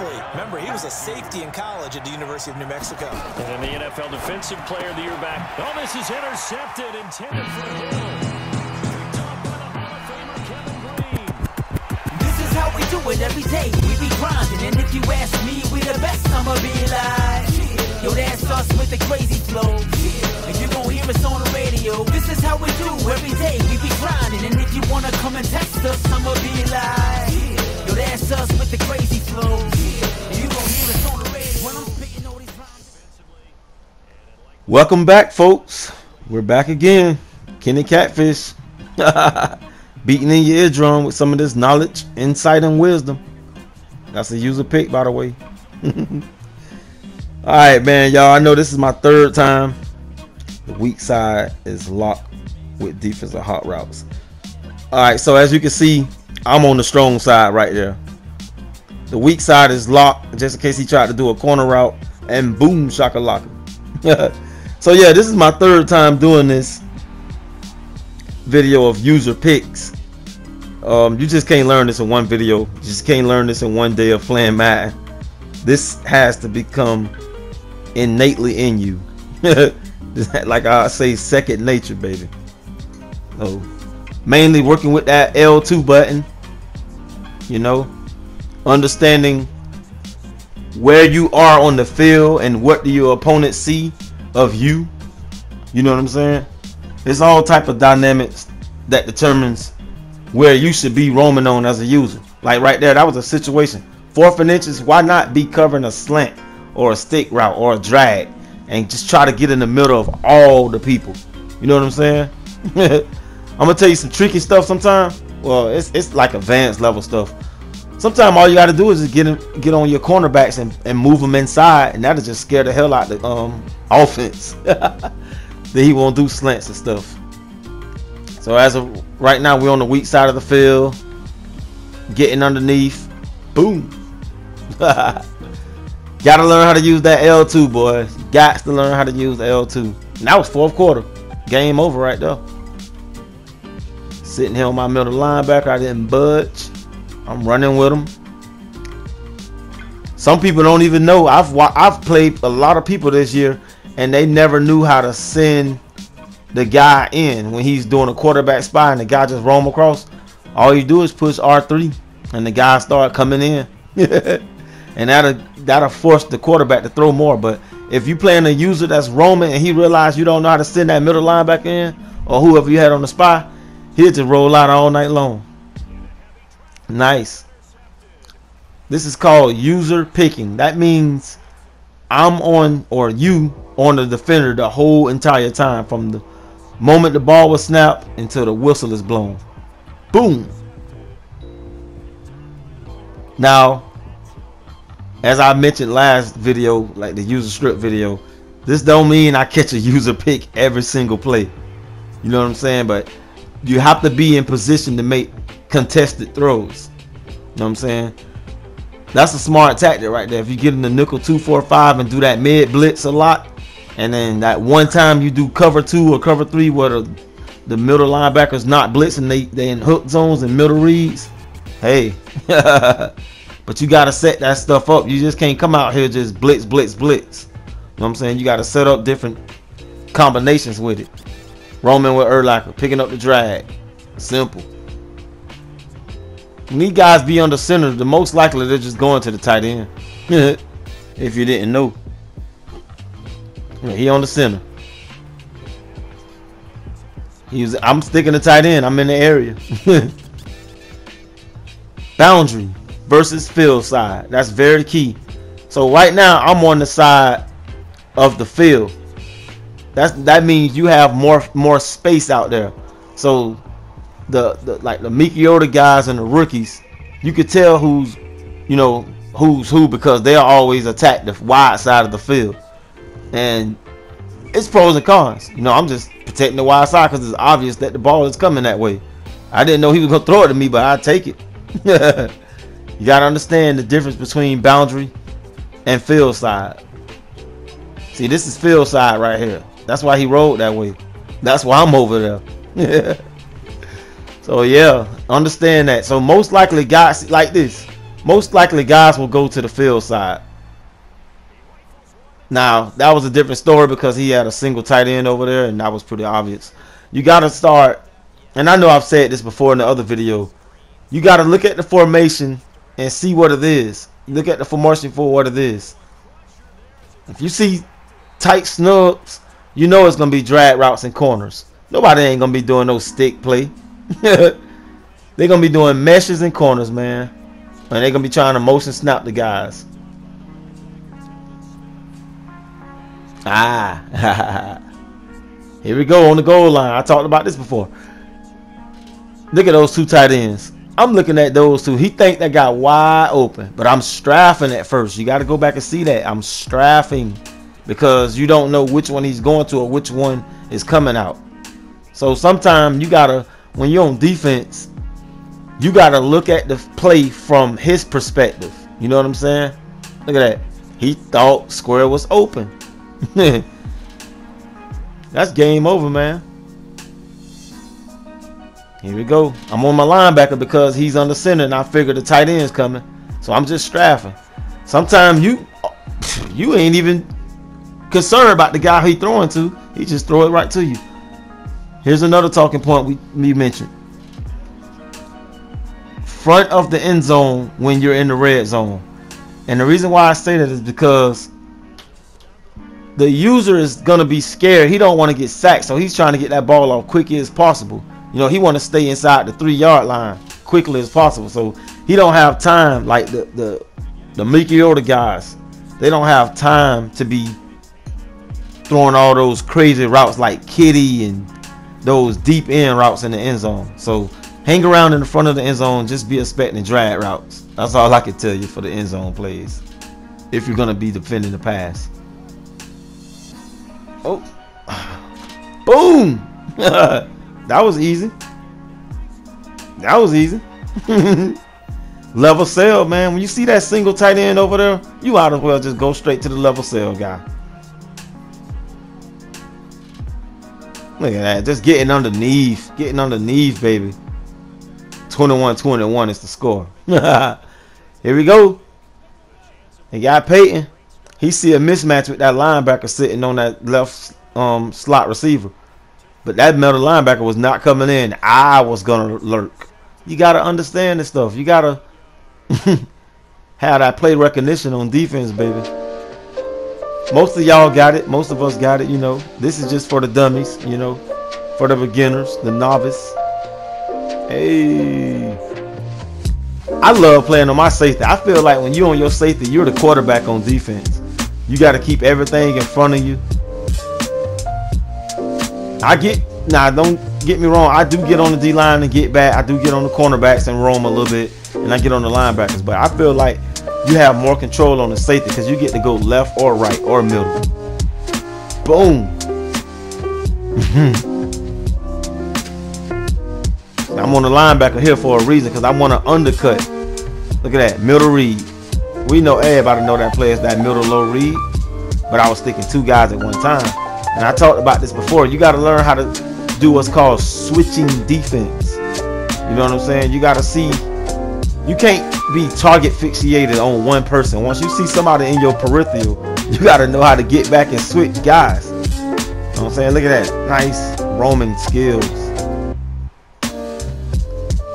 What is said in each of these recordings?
Copley. Remember, he was a safety in college at the University of New Mexico. And then the NFL Defensive Player of the Year back. Oh, this is intercepted, intended for the Hill. This is how we do it every day. We be grinding, and if you ask me, we the best. I'ma be like, yo, that's us with the crazy flow. And you gon' hear us on the radio. This is how we do every day. We be grinding, and if you wanna come and test us, I'ma be like, yo, that's us with the crazy flow. And you gon' hear us on the radio when I'm spitting all these rhymes. Welcome back, folks. We're back again. Kenny Catfish. Beating in your eardrum with some of this knowledge, insight, and wisdom. That's a user pick, by the way. Alright, man, y'all. I know this is my third time. The weak side is locked with defensive hot routes. Alright, so as you can see, I'm on the strong side right there. The weak side is locked just in case he tried to do a corner route. And boom, shakalaka. So yeah, this is my third time doing this video of user picks. You just can't learn this in one video. You just can't learn this in one day of playing Madden. This has to become innately in you. Like I say, second nature, baby. So mainly working with that L2 button, you know, understanding where you are on the field and what do your opponents see of you. You know what I'm saying? It's all type of dynamics that determines where you should be roaming on as a user. Like right there, that was a situation. 4th and inches, why not be covering a slant or a stick route or a drag and just try to get in the middle of all the people? You know what I'm saying? I'm gonna tell you some tricky stuff sometimes. Well, it's like advanced level stuff. Sometimes all you got to do is just get on your cornerbacks and move them inside, and that'll just scare the hell out the offense. Then he won't do slants and stuff. So as of right now, we're on the weak side of the field, getting underneath. Boom. Gotta learn how to use that L2, boys. Got to learn how to use L2. And that was 4th quarter. Game over right there. Sitting here on my middle linebacker, I didn't budge. I'm running with him. Some people don't even know. I've played a lot of people this year, and they never knew how to send the guy in when he's doing a quarterback spy and the guy just roam across. All you do is push R3 and the guy start coming in. And that'll force the quarterback to throw more. But if you playing a user that's roaming and he realizes you don't know how to send that middle linebacker in, or whoever you had on the spy, he'll just roll out all night long. Nice. This is called user picking. That means I'm on, or you on, the defender the whole entire time, from the moment the ball was snapped until the whistle is blown. Boom. Now, as I mentioned last video, like the user script video, this don't mean I catch a user pick every single play. You know what I'm saying? But you have to be in position to make contested throws. You know what I'm saying? That's a smart tactic right there. If you get in the nickel 2-4-5 and do that mid blitz a lot, and then that one time you do cover 2 or cover 3 where the middle linebackers not blitzing, they in hook zones and middle reads. Hey, but you gotta set that stuff up. You just can't come out here just blitz. You know what I'm saying? You gotta set up different combinations with it. Roaming with Urlacher, picking up the drag. Simple. When these guys be under center, the most likely they're just going to the tight end. If you didn't know. He on the center. I'm sticking the tight end. I'm in the area. Boundary versus field side. That's very key. So right now I'm on the side of the field. That means you have more space out there. So the Mickey Yoda guys and the rookies, you could tell who's who because they'll always attack the wide side of the field. And it's pros and cons. I'm just protecting the wide side because it's obvious that the ball is coming that way. I didn't know he was gonna throw it to me, but I'd take it. You gotta understand the difference between boundary and field side. See, this is field side right here. That's why he rolled that way. That's why I'm over there. So yeah, understand that. So most likely guys like this, most likely guys will go to the field side. Now, that was a different story because he had a single tight end over there, and that was pretty obvious. You got to start, and I know I've said this before in the other video, you got to look at the formation and see what it is. Look at the formation for what it is. If you see tight snubs, you know it's going to be drag routes and corners. Nobody ain't going to be doing no stick play. They're going to be doing meshes and corners, man. And they're going to be trying to motion snap the guys. Here we go on the goal line. I talked about this before. Look at those two tight ends. I'm looking at those two. He think that got wide open, but I'm strafing at first. You got to go back and see that. I'm strafing because you don't know which one he's going to or which one is coming out. So sometimes you got to, when you're on defense, you got to look at the play from his perspective. You know what I'm saying? Look at that. He thought square was open. That's game over, man. Here we go. I'm on my linebacker because he's under center and I figure the tight end's coming. So I'm just strafing. Sometimes you ain't even concerned about the guy he throwing to. He just throw it right to you. Here's another talking point we mentioned. Front of the end zone when you're in the red zone. And the reason why I say that is because the user is going to be scared. He don't want to get sacked. So he's trying to get that ball off quickly as possible. You know, he want to stay inside the 3-yard line quickly as possible. So he don't have time like the Mickey Yoda guys. They don't have time to be throwing all those crazy routes like Kitty and those deep end routes in the end zone. So hang around in the front of the end zone. Just be expecting drag routes. That's all I can tell you for the end zone plays. If you're going to be defending the pass. Oh. Boom. That was easy. That was easy. Level cell, man. When you see that single tight end over there, you might as well just go straight to the level cell guy. Look at that. Just getting underneath. Getting underneath, baby. 21-21 is the score. Here we go. They got Peyton. He see a mismatch with that linebacker sitting on that left slot receiver. But that middle linebacker was not coming in. I was going to lurk. You got to understand this stuff. You got to have that play recognition on defense, baby. Most of y'all got it. Most of us got it, you know. This is just for the dummies, you know. For the beginners, the novice. Hey. I love playing on my safety. I feel like when you're on your safety, you're the quarterback on defense. You got to keep everything in front of you. Don't get me wrong. I do get on the D-line and get back. I do get on the cornerbacks and roam a little bit. And I get on the linebackers. But I feel like you have more control on the safety because you get to go left or right or middle. Boom. I'm on the linebacker here for a reason because I want to undercut. Look at that. Middle read. We know everybody know that play is that middle low read. But I was sticking two guys at one time. And I talked about this before. You got to learn how to do what's called switching defense. You know what I'm saying? You got to see. You can't be target fixated on one person. Once you see somebody in your peripheral, you got to know how to get back and switch guys. You know what I'm saying? Look at that. Nice roaming skills.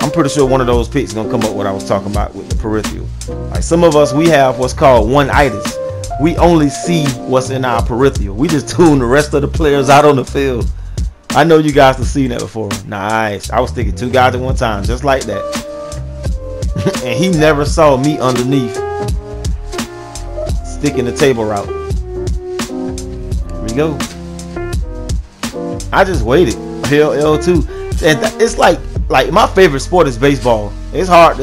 I'm pretty sure one of those picks is going to come up what I was talking about with the peripheral. Like some of us, we have what's called one-itis. We only see what's in our peripheral. We just tune the rest of the players out on the field. I know you guys have seen that before. Nice. I was sticking two guys at one time, just like that. And he never saw me underneath sticking the table route. Here we go. I just waited. L2. And it's like my favorite sport is baseball. It's hard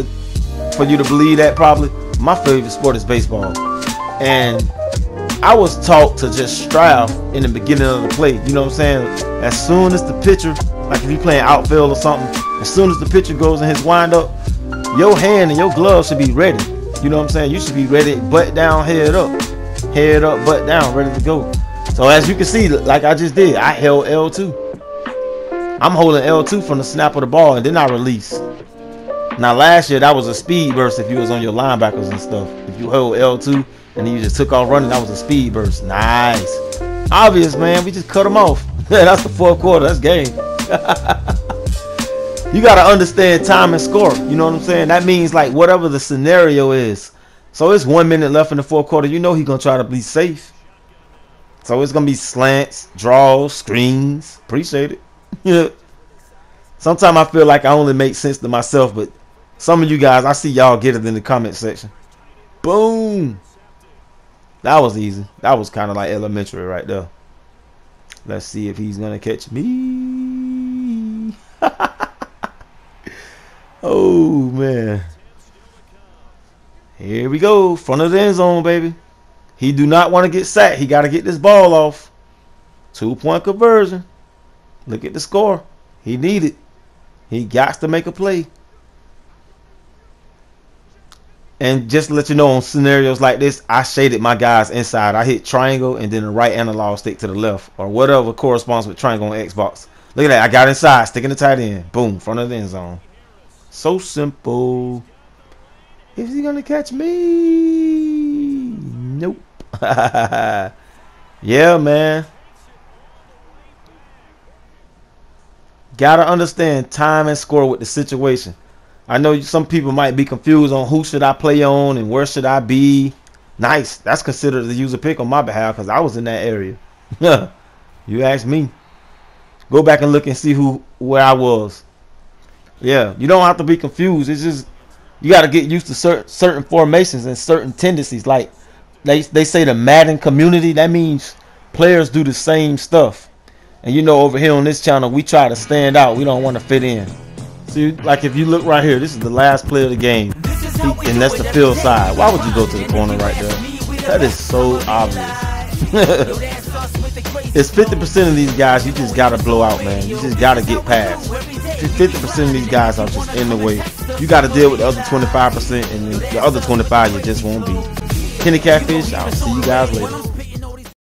for you to believe that probably. My favorite sport is baseball. And I was taught to just strafe in the beginning of the play. You know what I'm saying? As soon as the pitcher, like if you're playing outfield or something, as soon as the pitcher goes in his windup, your hand and your glove should be ready. You know what I'm saying? You should be ready, butt down, head up, butt down, ready to go. So as you can see, like I just did, I held L2. I'm holding L2 from the snap of the ball, and then I release. Now last year that was a speed burst if you was on your linebackers and stuff. If you hold L2 and then you just took off running, that was a speed burst. Nice. Obvious, man. We just cut them off. That's the fourth quarter. That's game. You got to understand time and score. You know what I'm saying? That means like whatever the scenario is. So it's 1 minute left in the fourth quarter. You know he's going to try to be safe. So it's going to be slants, draws, screens. Appreciate it. Yeah. Sometimes I feel like I only make sense to myself, but some of you guys, I see y'all get it in the comment section. Boom. That was easy. That was kind of like elementary right there. Let's see if he's going to catch me. Oh, man. Here we go. Front of the end zone, baby. He do not want to get sacked. He got to get this ball off. 2-point conversion. Look at the score. He need it. He got to make a play. And just to let you know, on scenarios like this, I shaded my guys inside. I hit triangle and then the right analog stick to the left, or whatever corresponds with triangle on Xbox. Look at that. I got inside, sticking the tight end. Boom, front of the end zone. So simple. Is he gonna catch me? Nope. Yeah, man. Gotta understand time and score with the situation. I know some people might be confused on who should I play on and where should I be. Nice. That's considered the user pick on my behalf because I was in that area. You asked me. Go back and look and see where I was. Yeah, you don't have to be confused. It's just you got to get used to certain formations and certain tendencies. Like they say the Madden community, that means players do the same stuff. And you know, over here on this channel, we try to stand out. We don't want to fit in. See, like if you look right here, this is the last play of the game, and that's the field side. Why would you go to the corner right there? That is so obvious. It's 50% of these guys you just gotta blow out, man. You just gotta get past. 50% of these guys are just in the way. You gotta deal with the other 25%, and the other 25 you just won't beat. Kenny Catfish, I'll see you guys later.